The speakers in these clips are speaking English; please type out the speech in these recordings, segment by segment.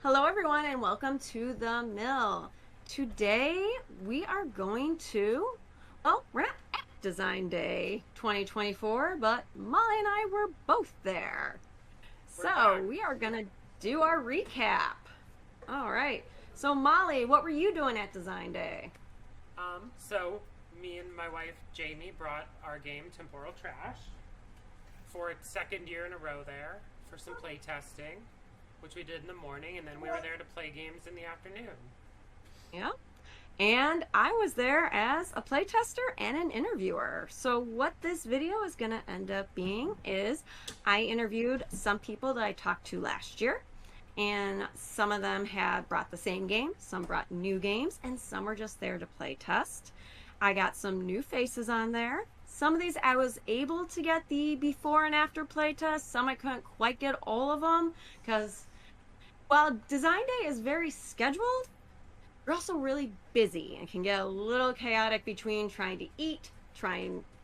Hello everyone and welcome to the mill. Today we are going to, we're not at Design Day 2024, but Molly and I were both there. So we are going to do our recap. All right. So Molly, what were you doing at Design Day? So me and my wife Jamie brought our game Temporal Trash for its second year in a row there for some play testing, which we did in the morning, and then we were there to play games in the afternoon. Yeah. And I was there as a playtester and an interviewer. So what this video is going to end up being is I interviewed some people that I talked to last year, and some of them had brought the same game, some brought new games, and some were just there to play test. I got some new faces on there. Some of these I was able to get the before and after play test. Some I couldn't quite get all of them because while Design Day is very scheduled, you're also really busy and can get a little chaotic between trying to eat,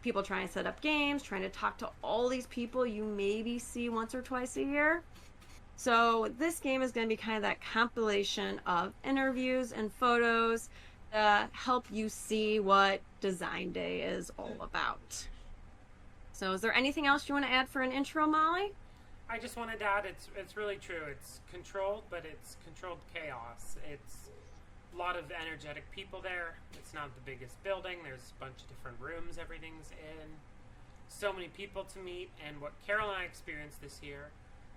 people trying to set up games, trying to talk to all these people you maybe see once or twice a year. So this game is going to be kind of that compilation of interviews and photos to help you see what Design Day is all about. So is there anything else you want to add for an intro, Molly? I just wanted to add, it's really true. It's controlled, but it's controlled chaos. It's a lot of energetic people there. It's not the biggest building. There's a bunch of different rooms everything's in. So many people to meet, and what Carol and I experienced this year,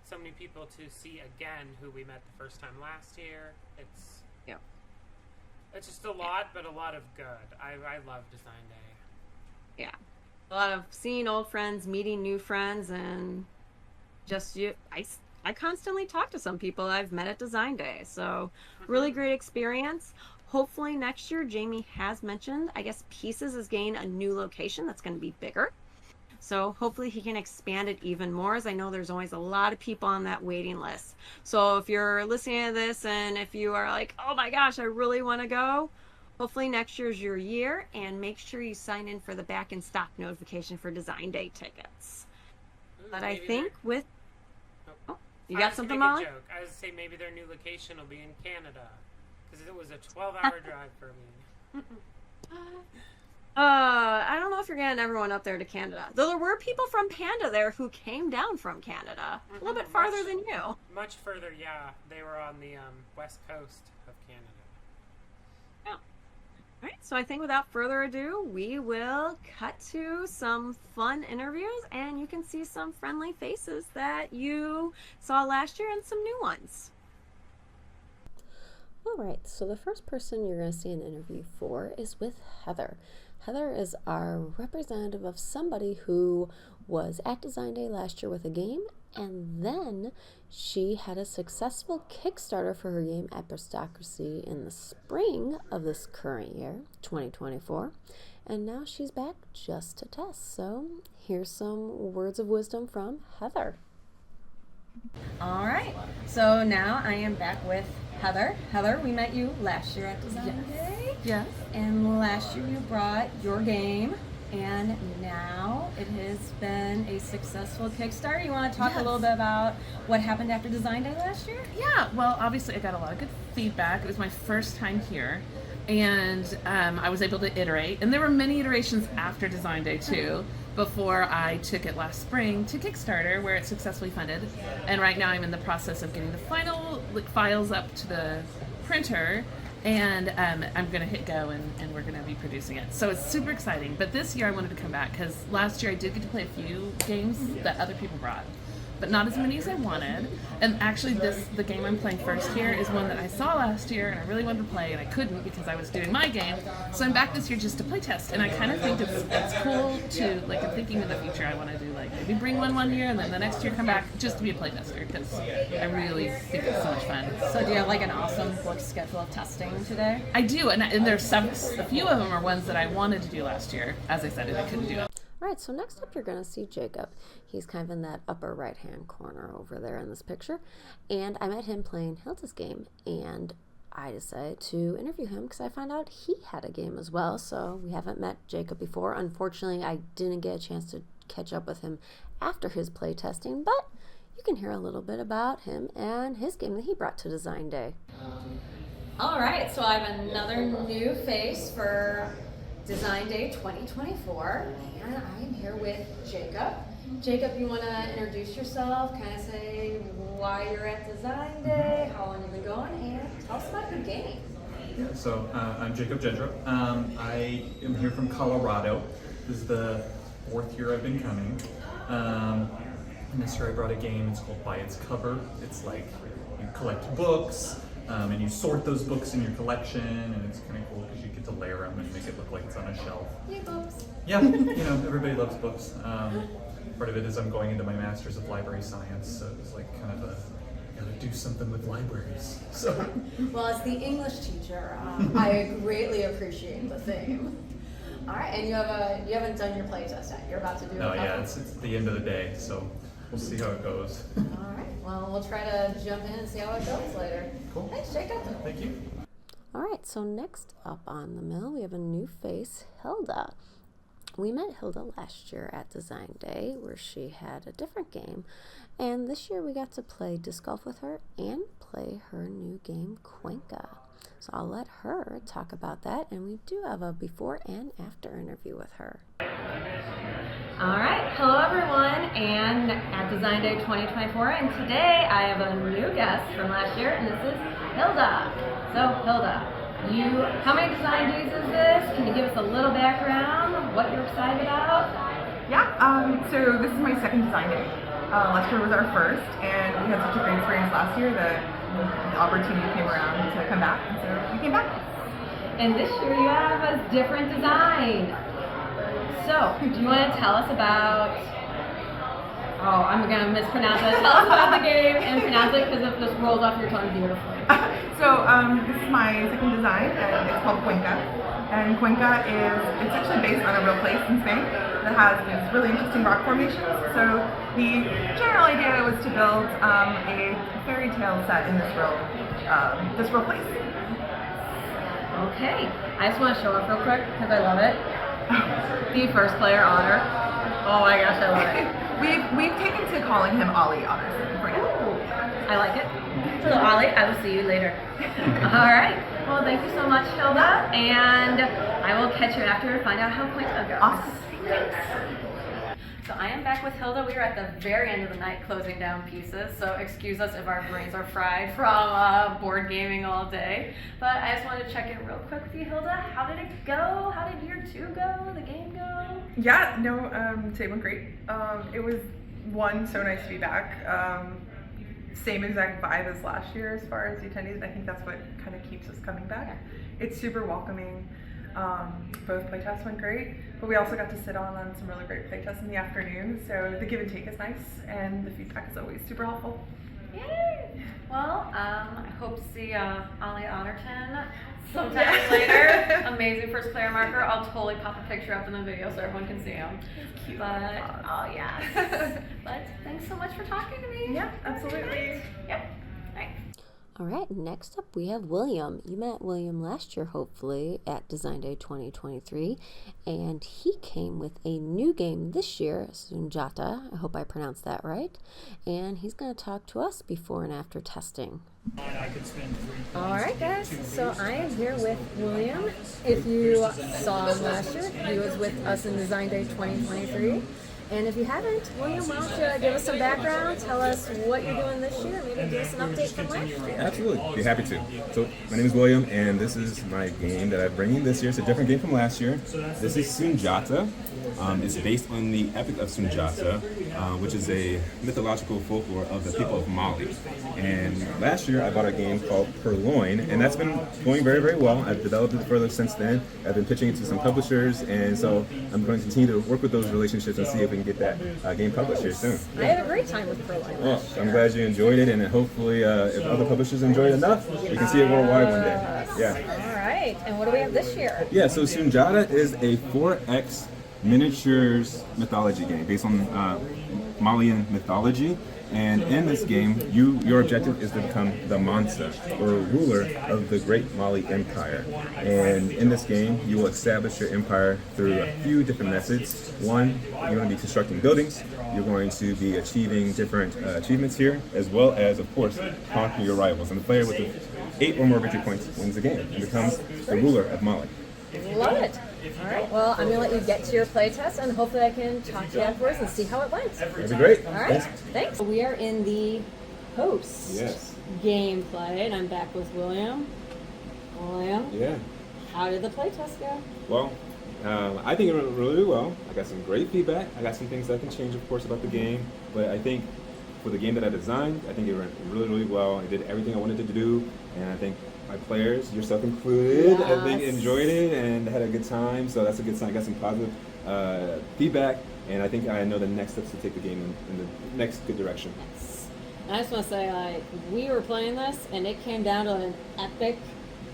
so many people to see again who we met the first time last year. It's just a lot, but a lot of good. I love Design Day. Yeah. A lot of seeing old friends, meeting new friends, and just I constantly talk to some people I've met at Design Day. So really great experience. Hopefully next year, Jamie has mentioned, I guess Pieces is getting a new location that's going to be bigger. So hopefully he can expand it even more, as I know there's always a lot of people on that waiting list. So if you're listening to this and if you are like, oh my gosh, I really want to go, hopefully next year's your year, and make sure you sign in for the back in stock notification for Design Day tickets. But I think with... Oh, you got something, Molly? Joke. I was going to say maybe their new location will be in Canada, because it was a 12-hour drive for me. I don't know if you're getting everyone up there to Canada. Though there were people from Panda there who came down from Canada. A little bit farther than you. Much further, yeah. They were on the west coast of Canada. Yeah. All right, so I think without further ado, we will cut to some fun interviews, and you can see some friendly faces that you saw last year and some new ones. All right, so the first person you're going to see an interview for is with Heather. Heather is our representative of somebody who was at Design Day last year with a game, and then she had a successful Kickstarter for her game Aristocracy in the spring of this current year, 2024, and now she's back just to test. So here's some words of wisdom from Heather. All right, so now I am back with Heather. Heather, we met you last year at Design Day. Yes. And last year you brought your game, and now it has been a successful Kickstarter. You want to talk a little bit about what happened after Design Day last year? Yeah, well, obviously I got a lot of good feedback. It was my first time here, and I was able to iterate. And there were many iterations after Design Day too, before I took it last spring to Kickstarter, where it successfully funded. And right now I'm in the process of getting the final files up to the printer, and I'm going to hit go, and we're going to be producing it. So it's super exciting. But this year I wanted to come back because last year I did get to play a few games that other people brought, but not as many as I wanted. And actually the game I'm playing first here is one that I saw last year and I really wanted to play, and I couldn't because I was doing my game. So I'm back this year just to play test, and I kind of think it's cool to, like, I'm thinking in the future I want to do, like, maybe bring one year and then the next year come back just to be a play tester, because I really think it's so much fun. So do you have like an awesome book schedule of testing today? I do, and there's a few of them are ones that I wanted to do last year, as I said, and I couldn't do it. All right, so next up you're going to see Jacob. He's kind of in that upper right-hand corner over there in this picture. And I met him playing Hilda's game, and I decided to interview him because I found out he had a game as well. So we haven't met Jacob before. Unfortunately, I didn't get a chance to catch up with him after his play testing, but you can hear a little bit about him and his game that he brought to Design Day. All right, so I have another new face for Design Day 2024, and I'm here with Jacob. Jacob, you want to introduce yourself, kind of say why you're at Design Day, how long you've been going, and tell us about your game. Yeah, so I'm Jacob Gendra. I am here from Colorado. This is the 4th year I've been coming. And this year I brought a game. It's called By Its Cover. It's like you collect books and you sort those books in your collection, and it's kind of cool because you get to layer them and make it look like it's on a shelf. Yay, books. Yeah, everybody loves books. Part of it is I'm going into my Master's of Library Science, so it's like kind of I gotta do something with libraries. So. Well, as the English teacher, I greatly appreciate the theme. All right, and you haven't done your playtest yet. You're about to do it. No, yeah, it's the end of the day, so we'll see how it goes. All right, well, we'll try to jump in and see how it goes later. Cool. Thanks, Jacob. Thank you. All right, so next up on the mill, we have a new face, Hilda. We met Hilda last year at Design Day, where she had a different game, and this year we got to play disc golf with her and play her new game, Cuenca. So I'll let her talk about that, and we do have a before and after interview with her. All right, hello everyone, and at Design Day 2024, and today I have a new guest from last year, and this is Hilda. So Hilda, how many design days is this? Can you give us a little background, what you're excited about? Yeah, so this is my second design day. Last year was our first, and we had such a great experience last year that the opportunity came around to come back, and so we came back. And this year you have a different design. So, do you want to tell us about, I'm going to mispronounce it. Tell us about the game and pronounce it because it just rolls off your tongue beautifully. So this is my second design, and it's called Cuenca. And Cuenca it's actually based on a real place in Spain that has these really interesting rock formations. So the general idea was to build a fairy tale set in this real place. Okay, I just want to show off real quick because I love it. The first player honor. Oh my gosh, I love it. We've taken to calling him Ollie Otterson for now. I like it. So Ollie, I will see you later. All right. Well, thank you so much, Hilda, and I will catch you after to find out how Cuenca goes. Awesome. Thanks. So I am back with Hilda. We are at the very end of the night closing down pieces, so excuse us if our brains are fried from board gaming all day. But I just wanted to check in real quick with you, Hilda. How did it go? How did year 2 go? The game go? Yeah, no, today went great. It was so nice to be back. Same exact vibe as last year as far as the attendees, and I think that's what kind of keeps us coming back. It's super welcoming. Both playtests went great, but we also got to sit on some really great playtests in the afternoon, so the give and take is nice, and the feedback is always super helpful. Yay! Well, I hope to see Ollie Otterton sometime later. Amazing first player marker. I'll totally pop a picture up in the video so everyone can see him. Cute. But, oh yes. But thanks so much for talking to me. Yeah, absolutely. Yep. All right. All right, next up we have William. You met William last year, hopefully, at Design Day 2023, and he came with a new game this year, Sunjata. I hope I pronounced that right. And he's going to talk to us before and after testing. All right, guys, so I am here with William. If you saw him last year, he was with us in Design Day 2023. And if you haven't, William, why don't you give us some background, tell us what you're doing this year, maybe give us an update from last year. Absolutely, be happy to. So my name is William, and this is my game that I'm bringing this year. It's a different game from last year. This is Sunjata. It's based on the Epic of Sunjata, which is a mythological folklore of the people of Mali. And last year I bought a game called Purloin, and that's been going very, very well. I've developed it further since then. I've been pitching it to some publishers, and so I'm going to continue to work with those relationships and see if we can get that game published here soon. I had a great time with Purloin Well, I'm glad you enjoyed it, and hopefully if other publishers enjoy it enough, we can see it worldwide one day. Yeah. All right, and what do we have this year? Yeah, so Sunjata is a 4X miniatures mythology game based on Malian mythology. And in this game, your objective is to become the Mansa, or ruler of the Great Mali Empire. And in this game, you will establish your empire through a few different methods. One, you're going to be constructing buildings. You're going to be achieving different achievements here, as well as, of course, conquering your rivals. And the player with the 8 or more victory points wins the game and becomes the ruler of Mali. Love it. All right. Well, I'm going to let you get to your playtest, and hopefully I can talk to you afterwards and see how it went. That'd be great. All right. Thanks. We are in the host Yes. gameplay, and I'm back with William. William, Yeah. how did the playtest go? Well, I think it went really well. I got some great feedback. I got some things that I can change, of course, about the game. But I think for the game that I designed, I think it went really, really well. I did everything I wanted to do, and I think my players, yourself included, I think enjoyed it and had a good time. So that's a good sign. I got some positive feedback, and I think I know the next steps to take the game in the next good direction. Yes. I just want to say, like, we were playing this, and it came down to an epic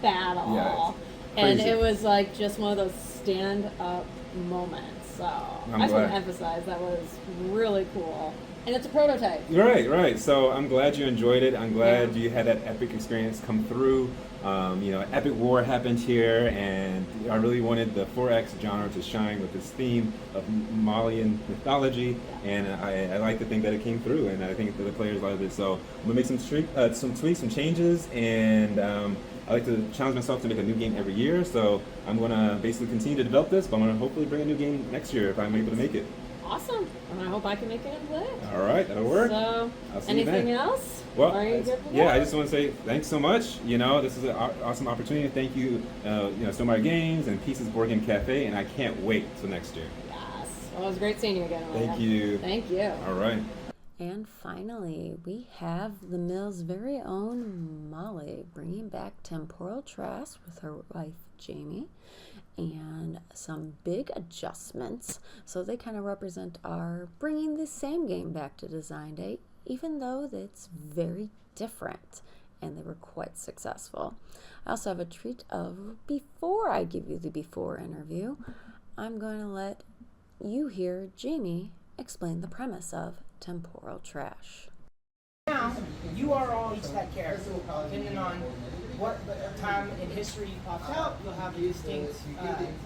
battle. Yeah, and crazy. it was like just one of those stand-up moments. So I just want to emphasize that was really cool. And it's a prototype. Right. So I'm glad you enjoyed it. I'm glad you had that epic experience come through. Epic war happened here, and I really wanted the 4X genre to shine with this theme of Malian mythology, and I like to think that it came through, and I think that the players loved it. So I'm gonna make some tweaks, some changes, and I like to challenge myself to make a new game every year. So I'm gonna basically continue to develop this, but I'm gonna hopefully bring a new game next year if I'm able to make it. Awesome. And I hope I can make it in play. All right, that'll work. So, I'll see you then. anything else? Well, Are you good for yeah, that? I just want to say thanks so much. This is an awesome opportunity. Thank you, Stonemaier Games and Pieces Board Game Cafe, and I can't wait till next year. Yes. Well, it was great seeing you again, Amanda. Thank you. Thank you. All right. And finally, we have the mill's very own Molly bringing back temporal trash with her wife Jamie, and some big adjustments. So they kind of represent our bringing the same game back to Design Day, even though it's very different, and they were quite successful. I also have a treat of, before I give you the before interview, I'm going to let you hear Jamie explain the premise of temporal trash. Now, you are all each that character. Depending on what time in history you popped out, you'll have a distinct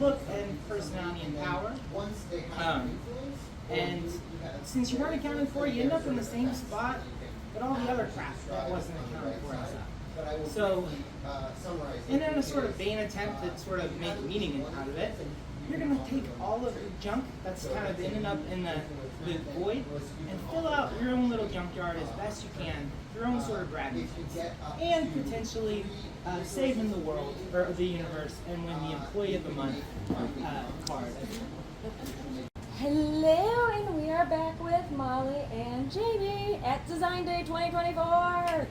look and personality and power. And since you weren't accounted for, you end up in the same spot, but all the other crap that wasn't accounted for is up. So, in a sort of vain attempt to sort of make meaning out of it, you're going to take all of the junk that's kind of ended up in the void and fill out your own little junkyard as best you can, your own sort of bragging, and potentially saving the world or the universe and win the Employee of the Month card. Hello, and we are back with Molly and Jamie at Design Day 2024.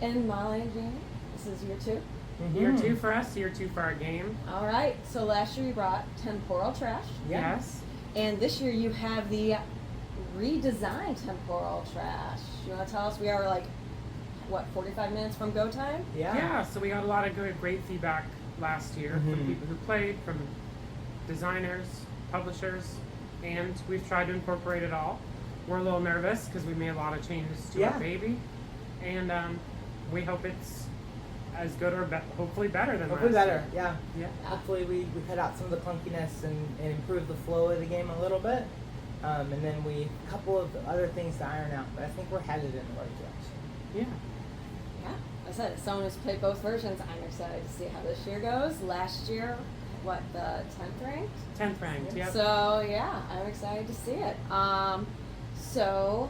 And Molly and Jamie, this is year 2. Year 2 for us, year 2 for our game. All right, so last year you brought temporal trash. Yes. And this year you have the redesigned temporal trash. You want to tell us, we are like, what, 45 minutes from go time? Yeah, so we got a lot of great feedback last year from people who played, from designers, publishers, and we've tried to incorporate it all. We're a little nervous because we made a lot of changes to our baby, and we hope it's as good or hopefully better than Hopefully last better, year. yeah. Hopefully we cut out some of the clunkiness and improve the flow of the game a little bit. And then a couple of other things to iron out, but I think we're headed in the right direction. Yeah, I said, as someone who's played both versions, I'm excited to see how this year goes. Last year, what, the 10th ranked? 10th ranked, yep. So yeah, I'm excited to see it. So,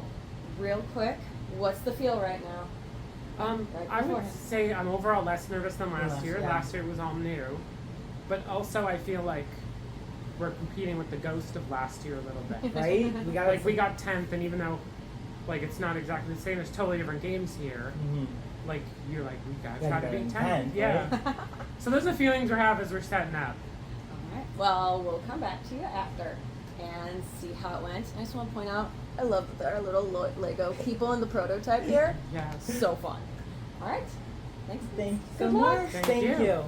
real quick, what's the feel right now? I would say I'm overall less nervous than last year. Yeah. Last year was all new. But also I feel like we're competing with the ghost of last year a little bit. Right? We got 10th, and even though like it's not exactly the same, there's totally different games here. Like you're like, we guys gotta be 10th. Yeah. Right? So those are the feelings we have as we're setting up. Alright, well, we'll come back to you after and see how it went. I just want to point out, I love our little Lego people in the prototype here. Yes. So fun. Alright, thanks. Thank you Good so luck. much. Thank you.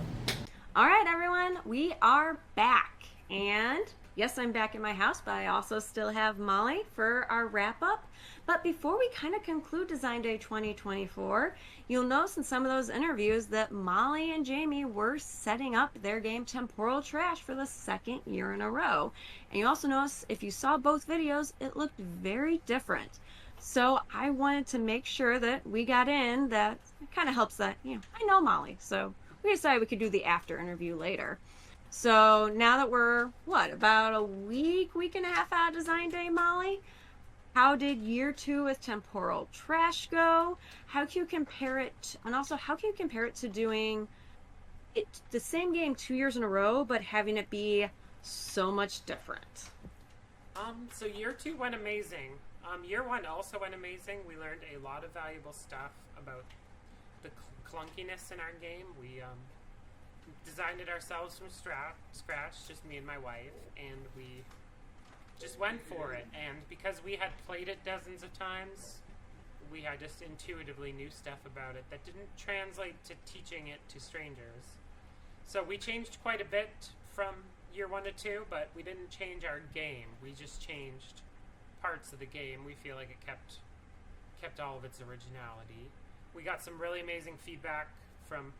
All right, everyone, we are back, and Yes, I'm back in my house, but I also still have Molly for our wrap up. But before we kind of conclude Design Day 2024, you'll notice in some of those interviews that Molly and Jamie were setting up their game Temporal Trash for the second year in a row. And you also notice if you saw both videos, it looked very different. So I wanted to make sure that we got in that. It kind of helps that, I know Molly. So we decided we could do the after interview later. So now that we're, about a week and a half out of Design Day, Molly, how did year 2 with Temporal Trash go? How can you compare it? And also, how can you compare it to doing the same game 2 years in a row, but having it be so much different? So year 2 went amazing. Year 1 also went amazing. We learned a lot of valuable stuff about the clunkiness in our game. We designed it ourselves from scratch, just me and my wife, and we just went for it. And because we had played it dozens of times, we had just intuitively knew stuff about it that didn't translate to teaching it to strangers. So we changed quite a bit from year 1 to 2, but we didn't change our game. We just changed parts of the game. We feel like it kept all of its originality. We got some really amazing feedback from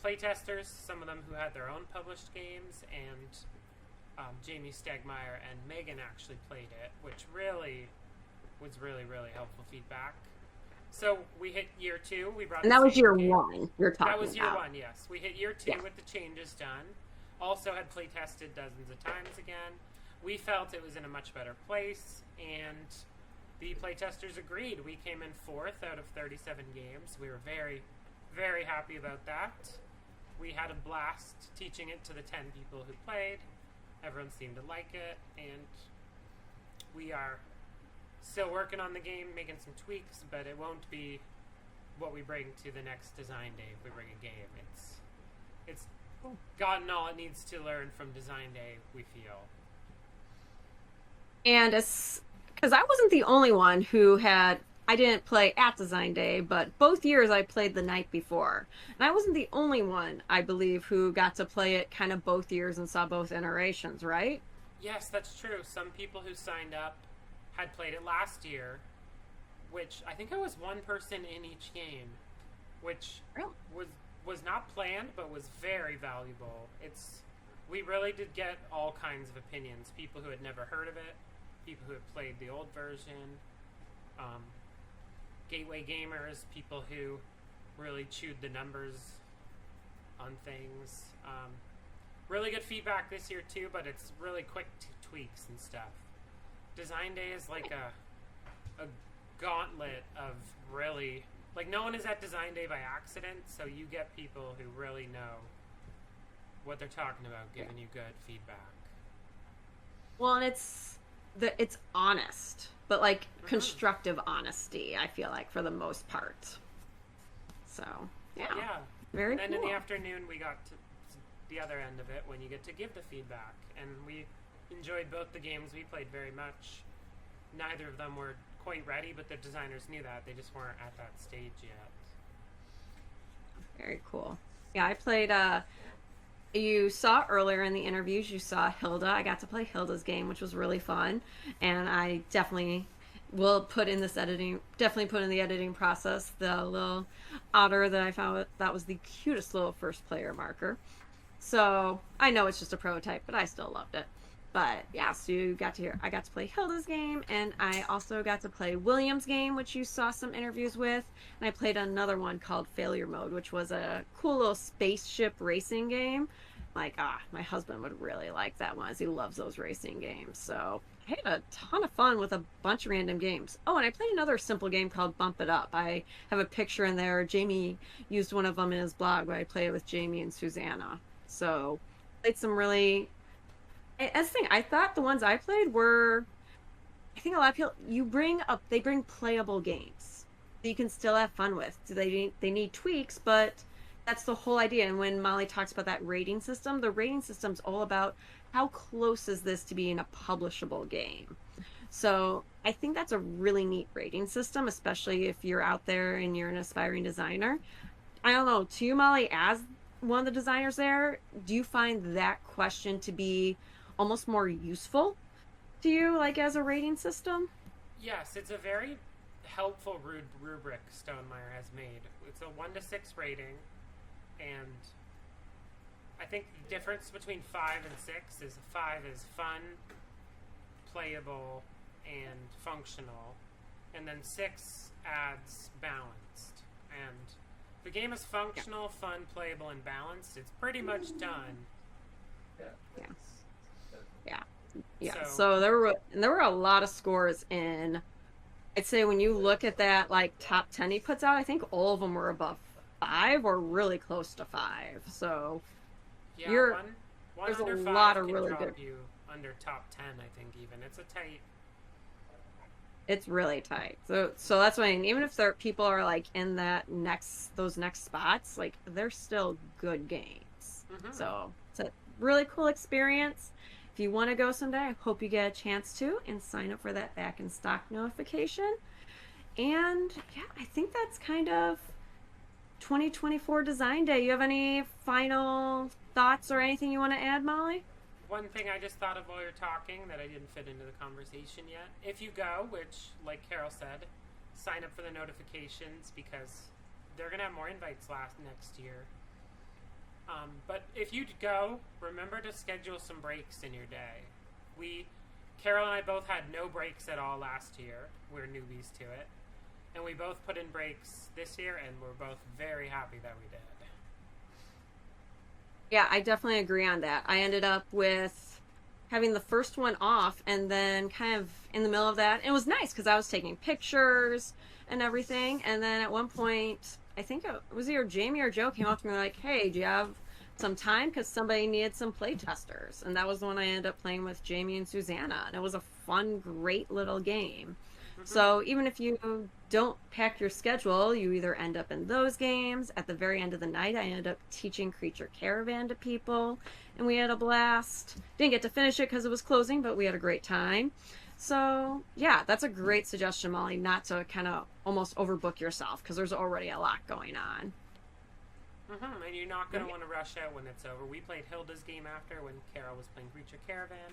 playtesters, some of them who had their own published games, and Jamie Stonemaier and Megan actually played it, which really was really helpful feedback. So we hit year 2. We brought and that was year 1 you're talking about. That was year 1, yes. We hit year 2 with the changes done. Also had playtested dozens of times again. We felt it was in a much better place, and the playtesters agreed. We came in 4th out of 37 games. We were very happy about that. We had a blast teaching it to the 10 people who played. Everyone seemed to like it, and we are still working on the game, making some tweaks, but it won't be what we bring to the next Design Day if we bring a game. It's gotten all it needs to learn from Design Day, we feel. And because I wasn't the only one who I didn't play at Design Day, but both years I played the night before. And I wasn't the only one, I believe, who got to play it kind of both years and saw both iterations, right? Yes, that's true. Some people who signed up had played it last year, which I think I was one person in each game, which was not planned, but was very valuable. We really did get all kinds of opinions. People who had never heard of it, people who had played the old version, gateway gamers, people who really chewed the numbers on things. Really good feedback this year too, but it's really quick tweaks and stuff. Design Day is like a gauntlet of really, like, no one is at Design Day by accident, so you get people who really know what they're talking about, giving you good feedback. Well, and it's honest, but like constructive honesty, I feel like, for the most part. So yeah. Very and then cool. in the afternoon we got to the other end of it when you get to give the feedback, and we enjoyed both the games. We played very much. Neither of them were quite ready, but the designers knew that. They just weren't at that stage yet. Very cool. Yeah, I played you saw earlier in the interviews, you saw Hilda. I got to play Hilda's game, which was really fun, and I definitely will put in the editing process the little otter that I found that was the cutest little first player marker. So I know it's just a prototype, but I still loved it. But yeah, so I got to play Hilda's game, and I also got to play William's game, which you saw some interviews with, and I played another one called Failure Mode, which was a cool little spaceship racing game. Like, my husband would really like that one, as he loves those racing games. So I had a ton of fun with a bunch of random games. Oh, and I played another simple game called Bump It Up. I have a picture in there. Jamie used one of them in his blog, where I played it with Jamie and Susanna. So played some really... As the thing, I thought the ones I played were... I think a lot of people... They bring playable games that you can still have fun with. So they need tweaks, but that's the whole idea. And when Molly talks about that rating system, the rating system's all about how close is this to being a publishable game. So I think that's a really neat rating system, especially if you're out there and you're an aspiring designer. I don't know, to you, Molly, as one of the designers there, do you find that question to be almost more useful to you, like as a rating system? Yes, it's a very helpful rubric Stonemaier has made. It's a 1 to 6 rating, and I think the difference between 5 and 6 is 5 is fun, playable, and functional, and then 6 adds balanced. And the game is functional, fun, playable, and balanced. It's pretty much done. Yeah. So there were a lot of scores in. I'd say when you look at that like top 10 he puts out, I think all of them were above 5 or really close to 5. So yeah, you're one there's under a 5 lot of can really drop good. you under top 10. I think even it's a tight. It's really tight. So that's why, even if people are like in those next spots, like they're still good games. So it's a really cool experience. If you want to go someday, I hope you get a chance to and sign up for that back in stock notification. And yeah, I think that's kind of 2024 Design Day. You have any final thoughts or anything you want to add, Molly? One thing I just thought of while you're talking that I didn't fit into the conversation yet. If you go, which, like Carol said, sign up for the notifications because they're going to have more invites next year. But if you go, remember to schedule some breaks in your day. Carol and I both had no breaks at all last year. We're newbies to it. And we both put in breaks this year, and we're both very happy that we did. Yeah, I definitely agree on that. I ended up with having the first one off and then kind of in the middle of that. It was nice because I was taking pictures and everything. And then at one point, I think it was either Jamie or Joe came up to me like, hey, do you have some time? Because somebody needed some play testers. And that was the one I ended up playing with Jamie and Susanna. And it was a fun, great little game. So even if you don't pack your schedule, you either end up in those games. At the very end of the night, I ended up teaching Creature Caravan to people, and we had a blast. Didn't get to finish it because it was closing, but we had a great time. So yeah, that's a great suggestion, Molly, not to kind of almost overbook yourself because there's already a lot going on. And you're not going to want to rush out when it's over. We played Hilda's game after when Carol was playing Creature Caravan.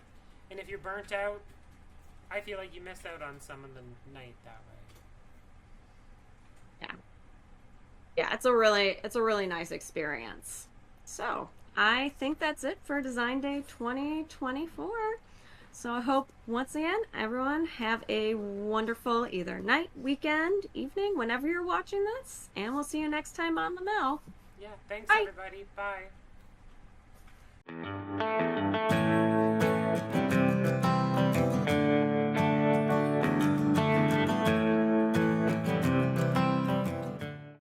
And if you're burnt out, I feel like you miss out on some of the night that way. Yeah, it's a really nice experience. So I think that's it for Design Day 2024. So I hope once again everyone have a wonderful either night, weekend, evening, whenever you're watching this, and we'll see you next time on the mill. Yeah, thanks Bye. everybody. Bye.